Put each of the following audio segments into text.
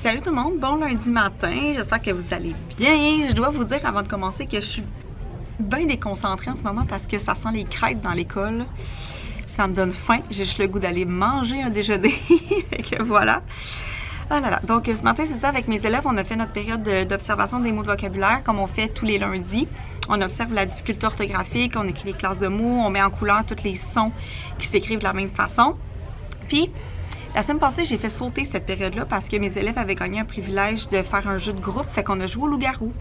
Salut tout le monde, bon lundi matin, j'espère que vous allez bien. Je dois vous dire avant de commencer que je suis bien déconcentrée en ce moment parce que ça sent les crêpes dans l'école. Ça me donne faim, j'ai juste le goût d'aller manger un déjeuner. Fait que voilà. Ah là là. Donc ce matin, c'est ça, avec mes élèves, on a fait notre période d'observation des mots de vocabulaire comme on fait tous les lundis. On observe la difficulté orthographique, on écrit les classes de mots, on met en couleur tous les sons qui s'écrivent de la même façon. Puis, la semaine passée, j'ai fait sauter cette période-là parce que mes élèves avaient gagné un privilège de faire un jeu de groupe, fait qu'on a joué au loup-garou.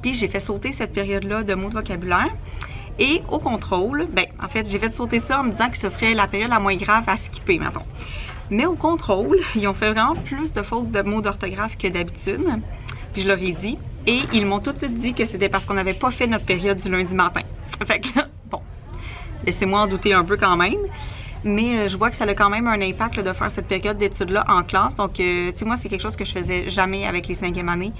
Puis j'ai fait sauter cette période-là de mots de vocabulaire. Et au contrôle, en fait, j'ai fait sauter ça en me disant que ce serait la période la moins grave à skipper, mettons. Mais au contrôle, ils ont fait vraiment plus de fautes de mots d'orthographe que d'habitude. Puis je leur ai dit. Et ils m'ont tout de suite dit que c'était parce qu'on n'avait pas fait notre période du lundi matin. Fait que là, bon, laissez-moi en douter un peu quand même. Mais je vois que ça a quand même un impact là, de faire cette période d'études-là en classe. Donc, tu sais, moi, c'est quelque chose que je faisais jamais avec les 5e années.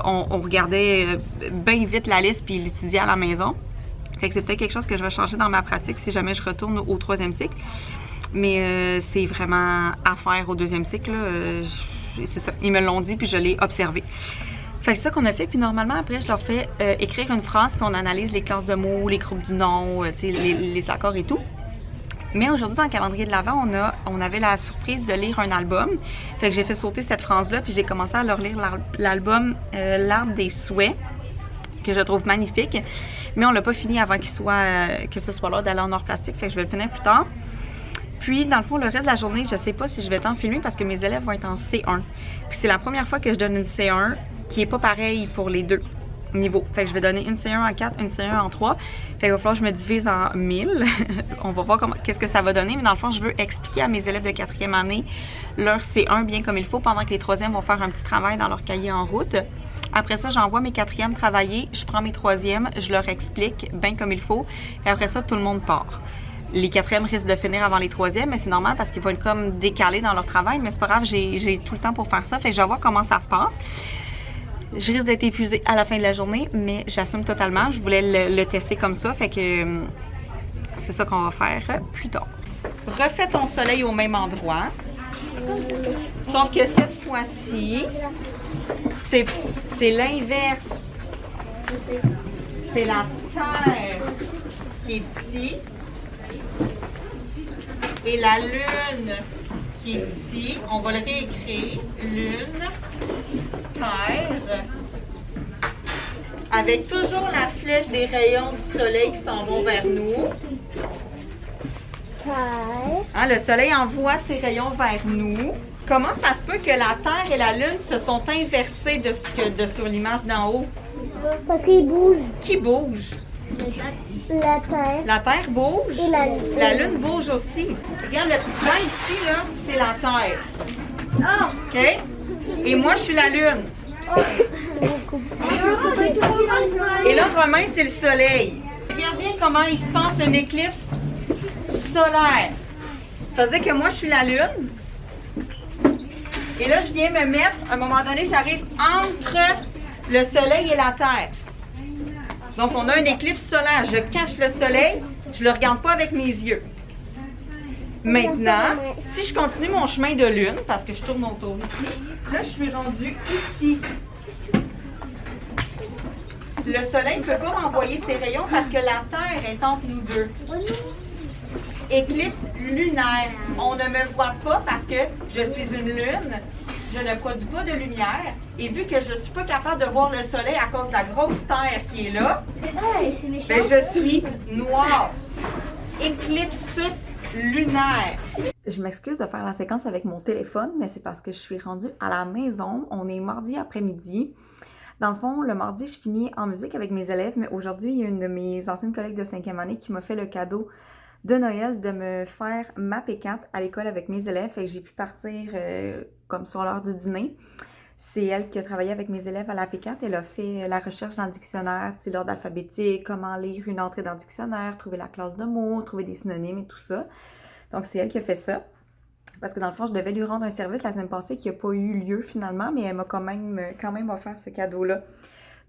On regardait bien vite la liste puis l'étudiait à la maison. Fait que c'est peut-être quelque chose que je vais changer dans ma pratique si jamais je retourne au 3e cycle. Mais c'est vraiment à faire au 2e cycle. C'est ça, ils me l'ont dit puis je l'ai observé. Fait que c'est ça qu'on a fait. Puis normalement, après, je leur fais écrire une phrase puis on analyse les classes de mots, les groupes du nom, tu sais, les accords et tout. Mais aujourd'hui, dans le calendrier de l'Avent, on avait la surprise de lire un album. Fait que j'ai fait sauter cette phrase-là, puis j'ai commencé à leur lire l'album L'Arbre des Souhaits, que je trouve magnifique. Mais on l'a pas fini avant que ce soit l'heure d'aller en art plastique, fait que je vais le finir plus tard. Puis, dans le fond, le reste de la journée, je sais pas si je vais t'en filmer parce que mes élèves vont être en C1. Puis c'est la première fois que je donne une C1 qui est pas pareille pour les deux niveaux. Fait que je vais donner une C1 en 4, une C1 en 3. Fait qu'il va falloir que je me divise en 1000. On va voir qu'est-ce que ça va donner. Mais dans le fond, je veux expliquer à mes élèves de 4e année leur C1 bien comme il faut pendant que les 3e vont faire un petit travail dans leur cahier en route. Après ça, j'envoie mes 4e travailler. Je prends mes 3e, je leur explique bien comme il faut. Et après ça, tout le monde part. Les 4e risquent de finir avant les 3e, mais c'est normal parce qu'ils vont être comme décalés dans leur travail. Mais c'est pas grave, j'ai tout le temps pour faire ça. Fait que je vais voir comment ça se passe. Je risque d'être épuisée à la fin de la journée, mais j'assume totalement. Je voulais le tester comme ça, fait que c'est ça qu'on va faire plus tard. Refais ton soleil au même endroit. Sauf que cette fois-ci, c'est l'inverse. C'est la Terre qui est ici et la Lune qui est ici. On va le réécrire. Lune, Terre, avec toujours la flèche des rayons du soleil qui s'en vont vers nous. Hein, le soleil envoie ses rayons vers nous. Comment ça se peut que la Terre et la Lune se sont inversées de sur l'image d'en haut? Parce qu'il bouge. Qui bouge? La Terre. La Terre bouge. Et la Lune. La Lune bouge aussi. Regarde, le petit point ici, là, c'est la Terre. Ah! OK? Et moi, je suis la Lune. Et là, Romain, c'est le soleil. Regarde bien comment il se passe une éclipse solaire. Ça veut dire que moi, je suis la Lune. Et là, je viens me mettre, à un moment donné, j'arrive entre le soleil et la Terre. Donc, on a une éclipse solaire. Je cache le soleil, je ne le regarde pas avec mes yeux. Maintenant, si je continue mon chemin de lune, parce que je tourne autour ici, là, je suis rendue ici. Le soleil ne peut pas m'envoyer ses rayons parce que la Terre est entre nous deux. Éclipse lunaire. On ne me voit pas parce que je suis une lune. Je ne produis pas de lumière. Et vu que je ne suis pas capable de voir le soleil à cause de la grosse Terre qui est là, je suis noire. Éclipse lunaire. Je m'excuse de faire la séquence avec mon téléphone, mais c'est parce que je suis rendue à la maison. On est mardi après-midi. Dans le fond, le mardi, je finis en musique avec mes élèves, mais aujourd'hui, il y a une de mes anciennes collègues de 5e année qui m'a fait le cadeau de Noël de me faire ma P4 à l'école avec mes élèves. Fait que j'ai pu partir comme sur l'heure du dîner. C'est elle qui a travaillé avec mes élèves à la P4. Elle a fait la recherche dans le dictionnaire, l'ordre alphabétique, comment lire une entrée dans le dictionnaire, trouver la classe de mots, trouver des synonymes et tout ça. Donc, c'est elle qui a fait ça. Parce que dans le fond, je devais lui rendre un service la semaine passée qui n'a pas eu lieu finalement, mais elle m'a quand même offert ce cadeau-là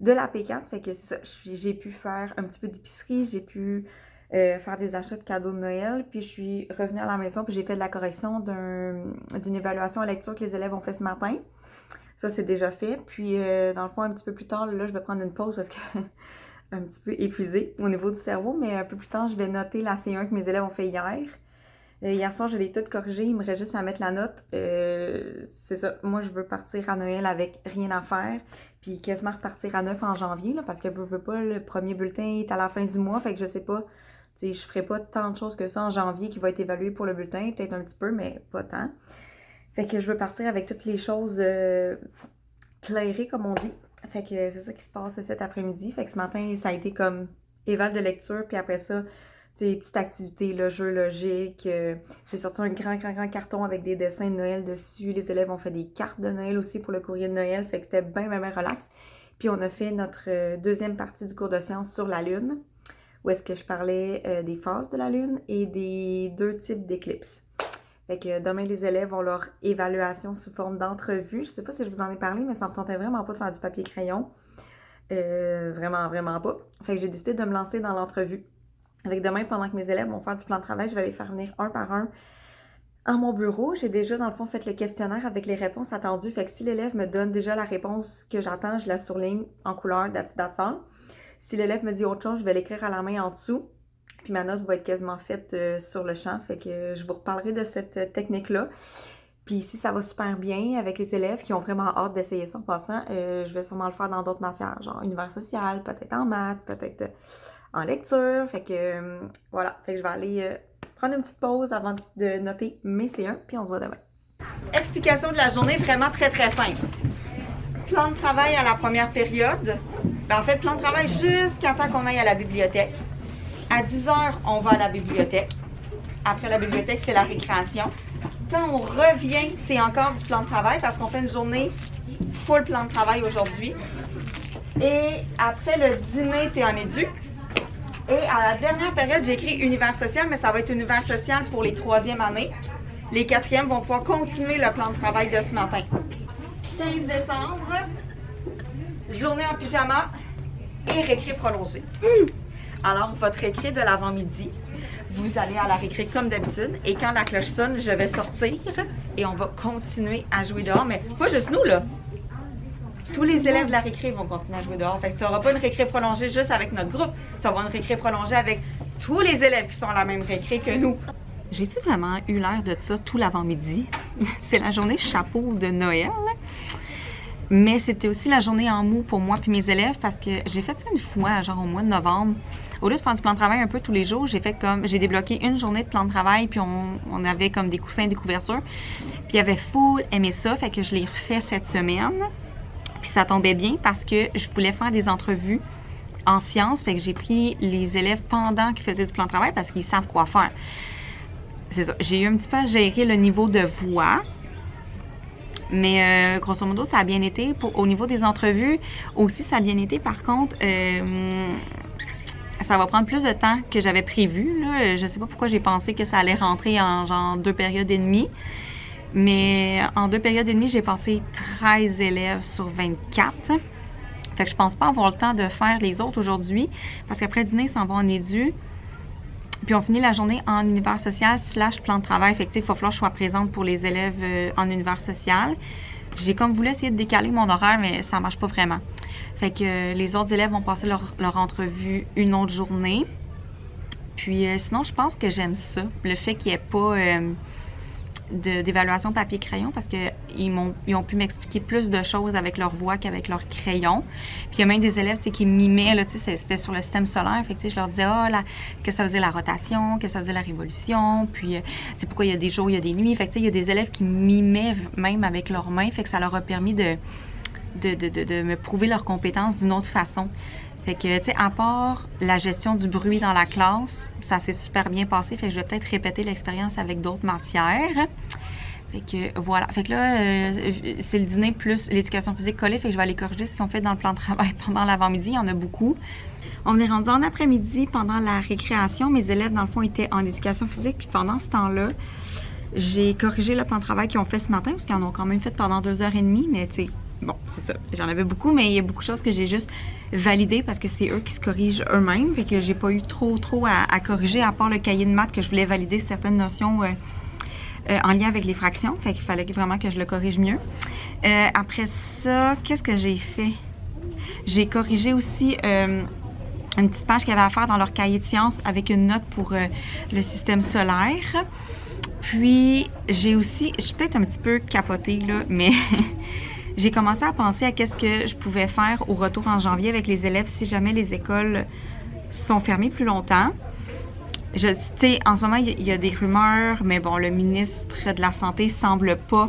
de la P4. Fait que c'est ça, j'ai pu faire un petit peu d'épicerie, j'ai pu faire des achats de cadeaux de Noël, puis je suis revenue à la maison, puis j'ai fait de la correction d'une évaluation à lecture que les élèves ont fait ce matin. Ça, c'est déjà fait. Puis, dans le fond, un petit peu plus tard, là, je vais prendre une pause parce que un petit peu épuisée au niveau du cerveau. Mais un peu plus tard, je vais noter la C1 que mes élèves ont fait hier. Hier soir, je l'ai tout corrigé. Il me reste juste à mettre la note. C'est ça. Moi, je veux partir à Noël avec rien à faire. Puis quasiment repartir à 9 en janvier, là, parce que je veux pas, le premier bulletin est à la fin du mois. Fait que je sais pas. Tu sais, je ferai pas tant de choses que ça en janvier qui va être évalué pour le bulletin. Peut-être un petit peu, mais pas tant. Fait que je veux partir avec toutes les choses clairées, comme on dit. Fait que c'est ça qui se passe cet après-midi. Fait que ce matin, ça a été comme éval de lecture. Puis après ça, petite activité, le jeu logique. J'ai sorti un grand carton avec des dessins de Noël dessus. Les élèves ont fait des cartes de Noël aussi pour le courrier de Noël. Fait que c'était bien relax. Puis on a fait notre deuxième partie du cours de sciences sur la Lune, où est-ce que je parlais des phases de la Lune et des 2 types d'éclipses. Fait que demain, les élèves ont leur évaluation sous forme d'entrevue. Je sais pas si je vous en ai parlé, mais ça me tentait vraiment pas de faire du papier-crayon. Vraiment pas. Fait que j'ai décidé de me lancer dans l'entrevue. Avec demain, pendant que mes élèves vont faire du plan de travail, je vais les faire venir un par un à mon bureau. J'ai déjà, dans le fond, fait le questionnaire avec les réponses attendues. Fait que si l'élève me donne déjà la réponse que j'attends, je la surligne en couleur, that's all. Si l'élève me dit autre chose, je vais l'écrire à la main en dessous. Puis ma note va être quasiment faite sur le champ. Fait que je vous reparlerai de cette technique-là. Puis si ça va super bien avec les élèves qui ont vraiment hâte d'essayer ça en passant, je vais sûrement le faire dans d'autres matières, genre univers social, peut-être en maths, peut-être en lecture. Fait que voilà. Fait que je vais aller prendre une petite pause avant de noter mes C1, puis on se voit demain. Explication de la journée vraiment très simple. Plan de travail à la première période. En fait, plan de travail jusqu'à temps qu'on aille à la bibliothèque. À 10h, on va à la bibliothèque. Après la bibliothèque, c'est la récréation. Quand on revient, c'est encore du plan de travail parce qu'on fait une journée full plan de travail aujourd'hui. Et après le dîner, t'es en éduc. Et à la dernière période, j'ai écrit univers social, mais ça va être univers social pour les 3e années. Les 4e vont pouvoir continuer le plan de travail de ce matin. 15 décembre, journée en pyjama et récré prolongé. Alors, votre récré de l'avant-midi, vous allez à la récré comme d'habitude. Et quand la cloche sonne, je vais sortir et on va continuer à jouer dehors. Mais pas juste nous, là. Tous les élèves de la récré vont continuer à jouer dehors. Fait que tu n'auras pas une récré prolongée juste avec notre groupe. Tu auras une récré prolongée avec tous les élèves qui sont à la même récré que nous. J'ai-tu vraiment eu l'air de ça tout l'avant-midi? C'est la journée chapeau de Noël. Mais c'était aussi la journée en mou pour moi et mes élèves parce que j'ai fait ça une fois, genre au mois de novembre. Au lieu de faire du plan de travail un peu tous les jours, j'ai débloqué une journée de plan de travail, puis on avait comme des coussins, des couvertures. Puis il y avait full aimé ça, fait que je l'ai refait cette semaine. Puis ça tombait bien parce que je voulais faire des entrevues en sciences, fait que j'ai pris les élèves pendant qu'ils faisaient du plan de travail parce qu'ils savent quoi faire. C'est ça, j'ai eu un petit peu à gérer le niveau de voix. Mais grosso modo, ça a bien été. Au niveau des entrevues, aussi, ça a bien été. Par contre, ça va prendre plus de temps que j'avais prévu. Là. Je sais pas pourquoi j'ai pensé que ça allait rentrer en genre 2 périodes et demie. Mais en 2 périodes et demie, j'ai passé 13 élèves sur 24. Fait que je pense pas avoir le temps de faire les autres aujourd'hui. Parce qu'après dîner, ça s'en va en édu. Puis on finit la journée en univers social / plan de travail. Fait que il va falloir que je sois présente pour les élèves en univers social. J'ai comme voulu essayer de décaler mon horaire, mais ça marche pas vraiment. Fait que les autres élèves vont passer leur entrevue une autre journée. Puis sinon, je pense que j'aime ça. Le fait qu'il n'y ait pas d'évaluation papier-crayon parce qu'ils ont pu m'expliquer plus de choses avec leur voix qu'avec leur crayon. Puis il y a même des élèves qui mimaient, là, c'était sur le système solaire, fait que je leur disais que ça faisait la rotation, que ça faisait la révolution, puis pourquoi il y a des jours, il y a des nuits. Fait que il y a des élèves qui mimaient même avec leurs mains, fait que ça leur a permis de me prouver leurs compétences d'une autre façon. Fait que, tu sais, à part la gestion du bruit dans la classe, ça s'est super bien passé. Fait que je vais peut-être répéter l'expérience avec d'autres matières. Fait que, voilà. Fait que là, c'est le dîner plus l'éducation physique collée. Fait que je vais aller corriger ce qu'ils ont fait dans le plan de travail pendant l'avant-midi. Il y en a beaucoup. On est rendu en après-midi pendant la récréation. Mes élèves, dans le fond, étaient en éducation physique. Puis pendant ce temps-là, j'ai corrigé le plan de travail qu'ils ont fait ce matin. Parce qu'ils en ont quand même fait pendant 2h30. Mais, tu sais, bon, c'est ça. J'en avais beaucoup, mais il y a beaucoup de choses que j'ai juste validées parce que c'est eux qui se corrigent eux-mêmes. Fait que j'ai pas eu trop à corriger, à part le cahier de maths que je voulais valider certaines notions en lien avec les fractions. Fait qu'il fallait vraiment que je le corrige mieux. Après ça, qu'est-ce que j'ai fait? J'ai corrigé aussi une petite page qu'il y avait à faire dans leur cahier de sciences avec une note pour le système solaire. Puis, j'ai aussi, je suis peut-être un petit peu capotée là, mais j'ai commencé à penser à qu'est-ce que je pouvais faire au retour en janvier avec les élèves si jamais les écoles sont fermées plus longtemps. Tu sais, en ce moment, il y a des rumeurs, mais bon, le ministre de la Santé semble pas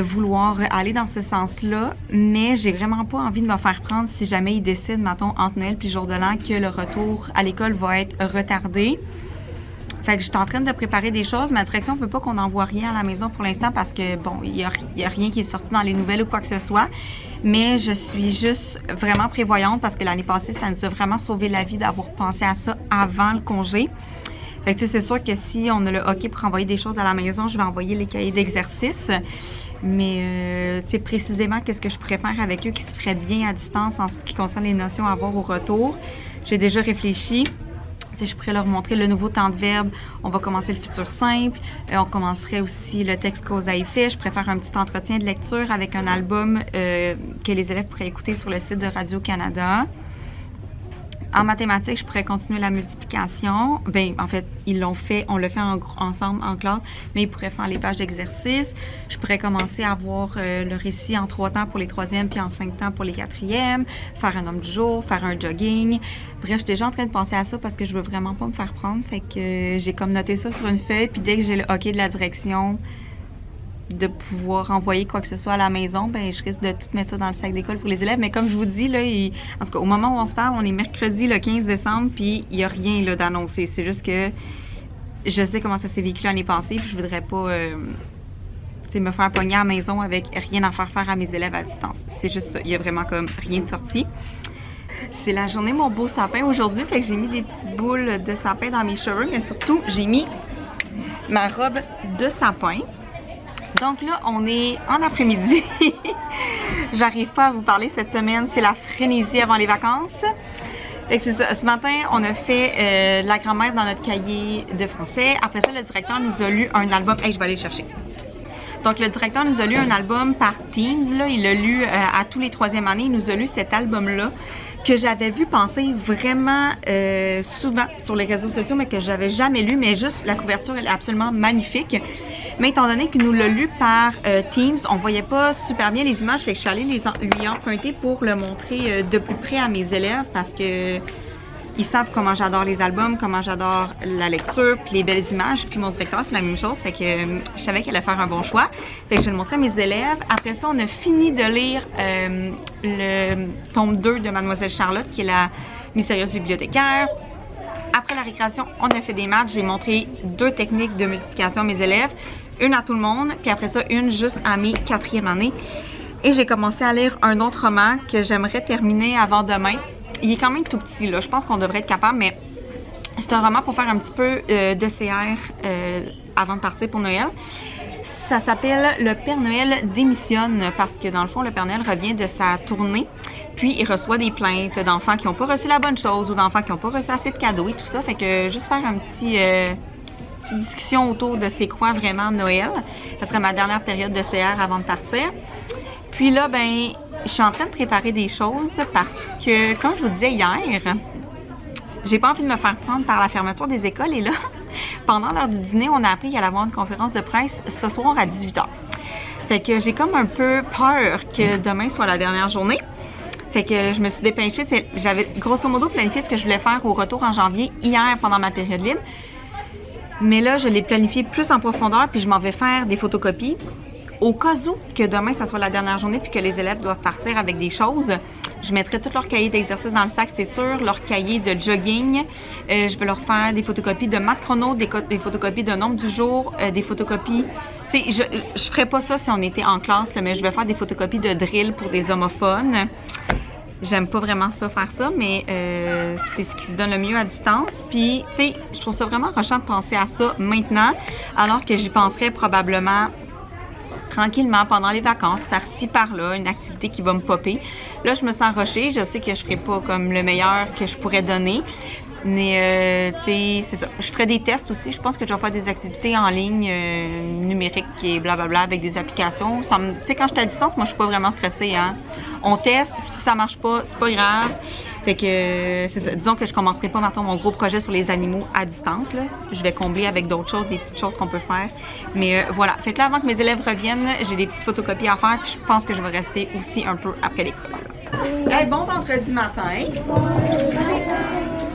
vouloir aller dans ce sens-là, mais j'ai vraiment pas envie de me faire prendre si jamais ils décident, mettons, entre Noël puis le jour de l'an, que le retour à l'école va être retardé. Fait que je suis en train de préparer des choses. Ma direction ne veut pas qu'on envoie rien à la maison pour l'instant parce que, bon, il y a rien qui est sorti dans les nouvelles ou quoi que ce soit. Mais je suis juste vraiment prévoyante parce que l'année passée, ça nous a vraiment sauvé la vie d'avoir pensé à ça avant le congé. Fait que, tu sais, c'est sûr que si on a le OK pour envoyer des choses à la maison, je vais envoyer les cahiers d'exercice. Mais, tu sais, précisément, qu'est-ce que je pourrais faire avec eux qui se ferait bien à distance en ce qui concerne les notions à avoir au retour. J'ai déjà réfléchi. Tu sais, je pourrais leur montrer le nouveau temps de verbe. On va commencer le futur simple. On commencerait aussi le texte cause à effet. Je pourrais faire un petit entretien de lecture avec un album que les élèves pourraient écouter sur le site de Radio-Canada. En mathématiques, je pourrais continuer la multiplication. Bien, en fait, ils l'ont fait, on l'a fait ensemble en classe, mais ils pourraient faire les pages d'exercice. Je pourrais commencer à avoir le récit en 3 temps pour les 3e, puis en 5 temps pour les 4e, faire un homme du jour, faire un jogging. Bref, je suis déjà en train de penser à ça parce que je veux vraiment pas me faire prendre. Fait que j'ai comme noté ça sur une feuille, puis dès que j'ai le OK de la direction de pouvoir envoyer quoi que ce soit à la maison, ben je risque de tout mettre ça dans le sac d'école pour les élèves. Mais comme je vous dis, là, en tout cas, au moment où on se parle, on est mercredi le 15 décembre, puis il n'y a rien là d'annoncé. C'est juste que je sais comment ça s'est vécu l'année passée, puis je voudrais pas me faire pogner à la maison avec rien à faire à mes élèves à distance. C'est juste ça. Il y a vraiment comme rien de sorti. C'est la journée mon beau sapin aujourd'hui, fait que j'ai mis des petites boules de sapin dans mes cheveux, mais surtout, j'ai mis ma robe de sapin. Donc là, on est en après-midi. J'arrive pas à vous parler cette semaine. C'est la frénésie avant les vacances. Fait que c'est ça. Ce matin, on a fait la grammaire dans notre cahier de français. Après ça, le directeur nous a lu un album. Hey, je vais aller le chercher. Donc, le directeur nous a lu un album par Teams. Là, il l'a lu à tous les 3e années. Il nous a lu cet album-là que j'avais vu passer vraiment souvent sur les réseaux sociaux, mais que j'avais jamais lu. Mais juste, la couverture, elle est absolument magnifique. Mais étant donné qu'il nous l'a lu par Teams, on voyait pas super bien les images, fait que je suis allée lui emprunter pour le montrer de plus près à mes élèves parce que ils savent comment j'adore les albums, comment j'adore la lecture, puis les belles images. Puis mon directeur, c'est la même chose, fait que je savais qu'elle allait faire un bon choix. Fait que je vais le montrer à mes élèves. Après ça, on a fini de lire le tome 2 de Mademoiselle Charlotte, qui est la mystérieuse bibliothécaire. Après la récréation, on a fait des maths. J'ai montré 2 techniques de multiplication à mes élèves. Une à tout le monde, puis après ça, une juste à mes 4e années. Et j'ai commencé à lire un autre roman que j'aimerais terminer avant demain. Il est quand même tout petit, là. Je pense qu'on devrait être capable, mais c'est un roman pour faire un petit peu de CR avant de partir pour Noël. Ça s'appelle « Le Père Noël démissionne » parce que dans le fond, le Père Noël revient de sa tournée. Puis, il reçoit des plaintes d'enfants qui n'ont pas reçu la bonne chose ou d'enfants qui n'ont pas reçu assez de cadeaux et tout ça. Fait que juste faire un petit... petite discussion autour de c'est quoi vraiment Noël. Ça serait ma dernière période de CR avant de partir. Puis là, ben, je suis en train de préparer des choses parce que, comme je vous disais hier, j'ai pas envie de me faire prendre par la fermeture des écoles. Et là, pendant l'heure du dîner, on a appris qu'il allait y avoir une conférence de presse ce soir à 18h. Fait que j'ai comme un peu peur que demain soit la dernière journée. Fait que je me suis dépêchée. J'avais grosso modo planifié ce que je voulais faire au retour en janvier hier pendant ma période libre. Mais là, je l'ai planifié plus en profondeur, puis je m'en vais faire des photocopies. Au cas où que demain, ça soit la dernière journée, puis que les élèves doivent partir avec des choses, je mettrai tout leur cahier d'exercice dans le sac, c'est sûr, leur cahier de jogging. Je vais leur faire des photocopies de maths chrono, des photocopies de nombre du jour, des photocopies... Tu sais, je ferais pas ça si on était en classe, là, mais je vais faire des photocopies de drill pour des homophones. J'aime pas vraiment ça, faire ça, mais c'est ce qui se donne le mieux à distance. Puis, tu sais, je trouve ça vraiment rushant de penser à ça maintenant, alors que j'y penserais probablement tranquillement pendant les vacances, par-ci, par-là, une activité qui va me popper. Là, je me sens rushée. Je sais que je ferai pas comme le meilleur que je pourrais donner, Mais, tu sais, c'est ça. Je ferai des tests aussi. Je pense que je vais faire des activités en ligne numériques et blablabla avec des applications. Tu sais, quand je suis à distance, moi, je suis pas vraiment stressée, hein. On teste, puis si ça marche pas, c'est pas grave. Fait que, c'est ça. Disons que je commencerai pas, maintenant mon gros projet sur les animaux à distance, là. Je vais combler avec d'autres choses, des petites choses qu'on peut faire. Mais voilà. Fait que là, avant que mes élèves reviennent, j'ai des petites photocopies à faire, puis je pense que je vais rester aussi un peu après l'école. Hey, bon vendredi matin.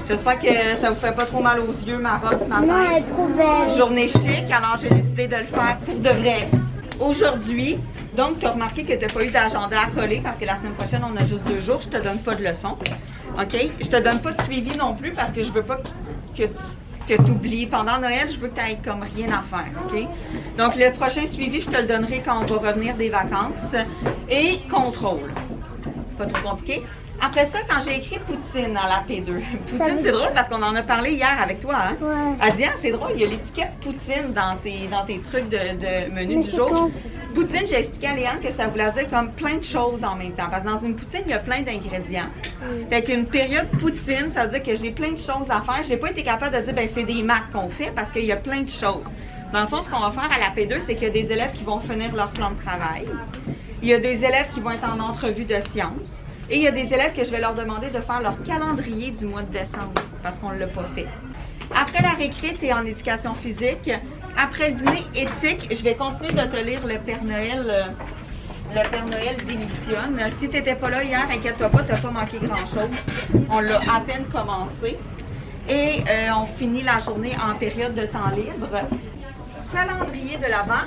J'espère que ça vous fait pas trop mal aux yeux, ma robe ce matin. Non, elle est trop belle. Journée chic, alors j'ai décidé de le faire pour de vrai. Aujourd'hui, donc tu as remarqué que tu n'as pas eu d'agenda à coller parce que la semaine prochaine, on a juste 2 jours. Je te donne pas de leçon. OK? Je te donne pas de suivi non plus parce que je veux pas que tu oublies. Pendant Noël, je veux que tu aies comme rien à faire. OK? Donc, le prochain suivi, je te le donnerai quand on va revenir des vacances. Et contrôle. Pas trop compliqué. Après ça, quand j'ai écrit Poutine dans la P2, Poutine, c'est drôle parce qu'on en a parlé hier avec toi, hein? Ouais. Elle dit, ah, c'est drôle, il y a l'étiquette Poutine dans tes trucs de menu du jour. Poutine, j'ai expliqué à Léane que ça voulait dire comme plein de choses en même temps. Parce que dans une poutine, il y a plein d'ingrédients. Fait qu'une période Poutine, ça veut dire que j'ai plein de choses à faire. J'ai pas été capable de dire, ben c'est des maths qu'on fait parce qu'il y a plein de choses. Dans le fond, ce qu'on va faire à la P2, c'est qu'il y a des élèves qui vont finir leur plan de travail. Il y a des élèves qui vont être en entrevue de sciences. Et il y a des élèves que je vais leur demander de faire leur calendrier du mois de décembre, parce qu'on ne l'a pas fait. Après la récré, tu es en éducation physique. Après le dîner éthique, je vais continuer de te lire le Père Noël. Le Père Noël démissionne. Si tu n'étais pas là hier, inquiète-toi pas, tu n'as pas manqué grand-chose. On l'a à peine commencé. Et on finit la journée en période de temps libre. Calendrier de l'Avent,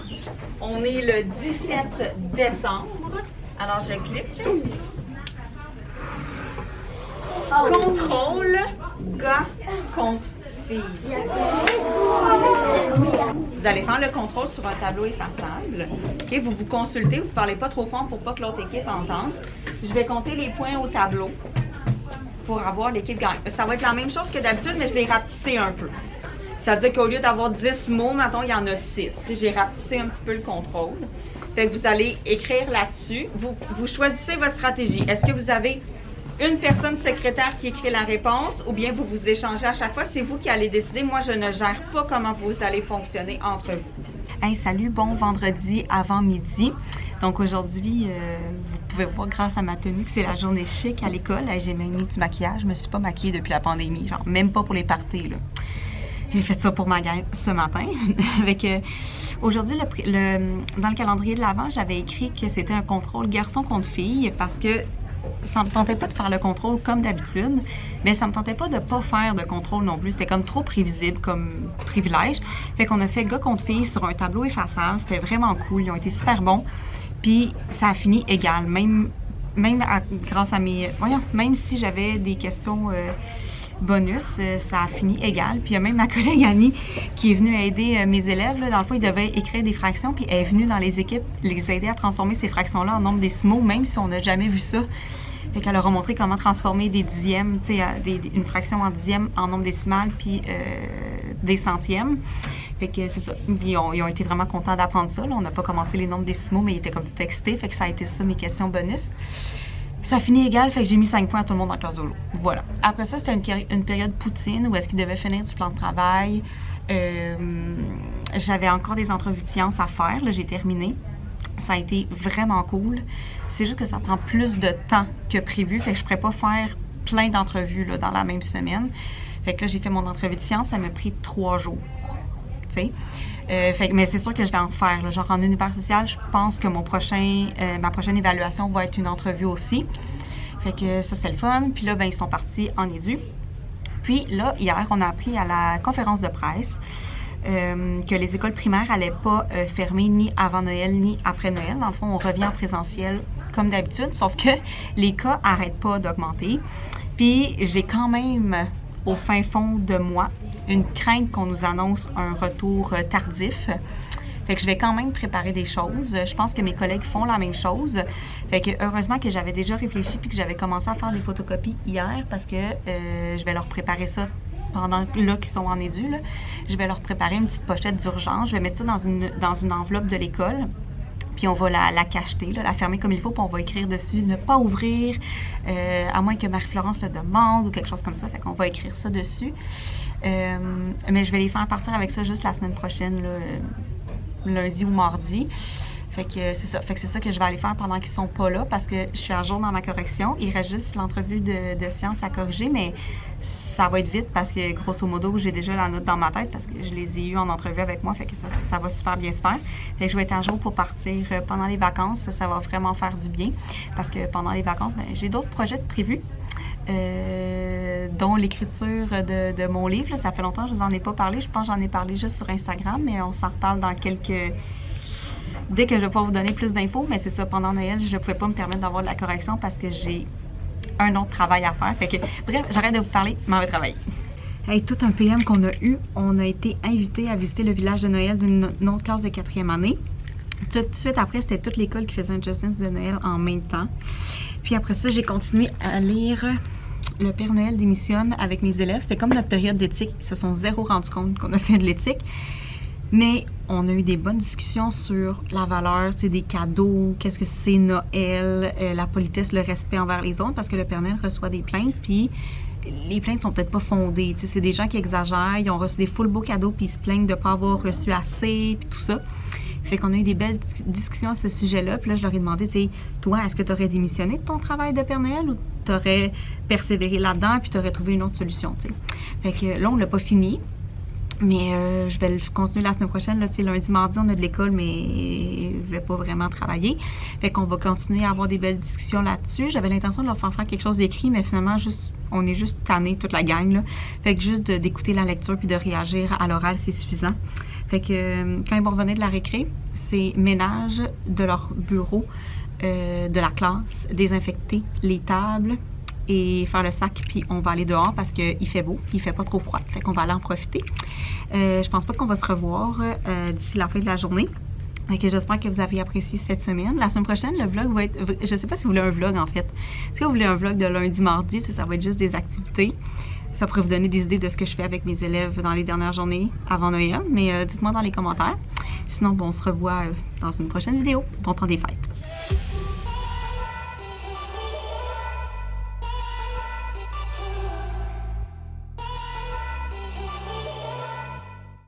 on est le 17 décembre. Alors, je clique. Contrôle, gars contre fille. Vous allez faire le contrôle sur un tableau effaçable. Okay, vous vous consultez, vous ne parlez pas trop fort pour pas que l'autre équipe entende. Je vais compter les points au tableau pour avoir l'équipe gagnante. Ça va être la même chose que d'habitude, mais je l'ai rapetissé un peu. C'est-à-dire qu'au lieu d'avoir 10 mots, maintenant il y en a 6. J'ai rapetissé un petit peu le contrôle. Fait que vous allez écrire là-dessus. Vous choisissez votre stratégie. Est-ce que vous avez une personne secrétaire qui écrit la réponse ou bien vous vous échangez à chaque fois? C'est vous qui allez décider. Moi, je ne gère pas comment vous allez fonctionner entre vous. Hey, salut, bon vendredi avant midi. Donc aujourd'hui, vous pouvez voir grâce à ma tenue que c'est la journée chic à l'école. Hey, j'ai même mis du maquillage. Je me suis pas maquillée depuis la pandémie. Genre, même pas pour les parties, là. J'ai fait ça pour ma gang ce matin. Avec aujourd'hui, dans le calendrier de l'Avent, j'avais écrit que c'était un contrôle garçon contre fille parce que ça me tentait pas de faire le contrôle comme d'habitude, mais ça me tentait pas de pas faire de contrôle non plus. C'était comme trop prévisible comme privilège. Fait qu'on a fait gars contre fille sur un tableau effaçable. C'était vraiment cool. Ils ont été super bons. Puis ça a fini égal. Même grâce à mes... Voyons, même si j'avais des questions... bonus, ça a fini égal. Puis il y a même ma collègue Annie qui est venue aider mes élèves. Là. Dans le fond, ils devaient écrire des fractions, puis elle est venue dans les équipes les aider à transformer ces fractions-là en nombre décimaux, même si on n'a jamais vu ça. Fait qu'elle leur a montré comment transformer des dixièmes, tu sais, une fraction en dixième en nombre décimal, puis des centièmes. Fait que c'est ça. Puis ils ont été vraiment contents d'apprendre ça. Là. On n'a pas commencé les nombres décimaux, mais ils étaient comme tout excités. Fait que ça a été ça, mes questions bonus. Ça finit égal, fait que j'ai mis 5 points à tout le monde en classe de l'eau. Voilà. Après ça, c'était une période poutine où est-ce qu'ils devaient finir du plan de travail. J'avais encore des entrevues de sciences à faire. Là, j'ai terminé. Ça a été vraiment cool. C'est juste que ça prend plus de temps que prévu. Fait que je ne pourrais pas faire plein d'entrevues là, dans la même semaine. Fait que là, j'ai fait mon entrevue de sciences. Ça m'a pris 3 jours. Mais c'est sûr que je vais en faire. Là. Genre en univers social, je pense que ma prochaine évaluation va être une entrevue aussi. Fait que ça, c'est le fun. Puis là, ben, ils sont partis en édu. Puis là, hier, on a appris à la conférence de presse que les écoles primaires n'allaient pas fermer ni avant Noël ni après Noël. Dans le fond, on revient en présentiel comme d'habitude, sauf que les cas n'arrêtent pas d'augmenter. Puis j'ai quand même, au fin fond de moi, une crainte qu'on nous annonce un retour tardif. Fait que je vais quand même préparer des choses. Je pense que mes collègues font la même chose. Fait que heureusement que j'avais déjà réfléchi puis que j'avais commencé à faire des photocopies hier parce que je vais leur préparer ça pendant là qu'ils sont en édu. Là. Je vais leur préparer une petite pochette d'urgence. Je vais mettre ça dans une enveloppe de l'école. Puis on va la cacheter, là, la fermer comme il faut, puis on va écrire dessus « Ne pas ouvrir à moins que Marie-Florence le demande » ou quelque chose comme ça. Fait qu'on va écrire ça dessus. Mais je vais les faire partir avec ça juste la semaine prochaine, là, lundi ou mardi. Fait que c'est ça. Fait que c'est ça que je vais aller faire pendant qu'ils sont pas là parce que je suis à jour dans ma correction. Il reste juste l'entrevue de sciences à corriger, mais ça va être vite parce que grosso modo, j'ai déjà la note dans ma tête parce que je les ai eues en entrevue avec moi. Fait que ça va super bien se faire. Fait que je vais être à jour pour partir pendant les vacances. Ça va vraiment faire du bien parce que pendant les vacances, ben, j'ai d'autres projets prévus. Dont l'écriture de mon livre. Là, ça fait longtemps que je vous en ai pas parlé. Je pense que j'en ai parlé juste sur Instagram, mais on s'en reparle dans quelques... Dès que je vais pouvoir vous donner plus d'infos, mais c'est ça, pendant Noël, je ne pouvais pas me permettre d'avoir de la correction parce que j'ai un autre travail à faire. Fait que, bref, j'arrête de vous parler, m'en vais travailler. Hey, tout un PM qu'on a eu, on a été invités à visiter le village de Noël d'une autre classe de 4e année. Tout de suite après, c'était toute l'école qui faisait un Just Dance de Noël en même temps. Puis après ça, j'ai continué à lire Le Père Noël démissionne avec mes élèves. C'était comme notre période d'éthique. Ils se sont zéro rendu compte qu'on a fait de l'éthique. Mais on a eu des bonnes discussions sur la valeur des cadeaux, qu'est-ce que c'est Noël, la politesse, le respect envers les autres, parce que le Père Noël reçoit des plaintes, puis les plaintes sont peut-être pas fondées. C'est des gens qui exagèrent, ils ont reçu des full beaux cadeaux, puis ils se plaignent de ne pas avoir reçu assez, puis tout ça. Fait qu'on a eu des belles discussions à ce sujet-là, puis là, je leur ai demandé, tu sais, toi, est-ce que tu aurais démissionné de ton travail de Père Noël ou tu aurais persévéré là-dedans, puis tu aurais trouvé une autre solution, tu sais. Fait que là, on l'a pas fini. Mais je vais continuer la semaine prochaine. Là, lundi, mardi, on a de l'école, mais je vais pas vraiment travailler. Fait qu'on va continuer à avoir des belles discussions là-dessus. J'avais l'intention de leur faire quelque chose d'écrit, mais finalement, on est juste tannés, toute la gang. Là. Fait que juste d'écouter la lecture puis de réagir à l'oral, c'est suffisant. Fait que quand ils vont revenir de la récré, c'est ménage de leur bureau, de la classe, désinfecter les tables, et faire le sac, puis on va aller dehors parce qu'il fait beau, il fait pas trop froid, fait qu'on va aller en profiter. Je pense pas qu'on va se revoir d'ici la fin de la journée. Fait que j'espère que vous avez apprécié cette semaine. La semaine prochaine, le vlog va être... Je sais pas si vous voulez un vlog en fait. Est-ce que vous voulez un vlog de lundi, mardi? Ça va être juste des activités. Ça pourrait vous donner des idées de ce que je fais avec mes élèves dans les dernières journées avant Noël. Mais dites-moi dans les commentaires. Sinon, bon, on se revoit dans une prochaine vidéo. Bon temps des fêtes!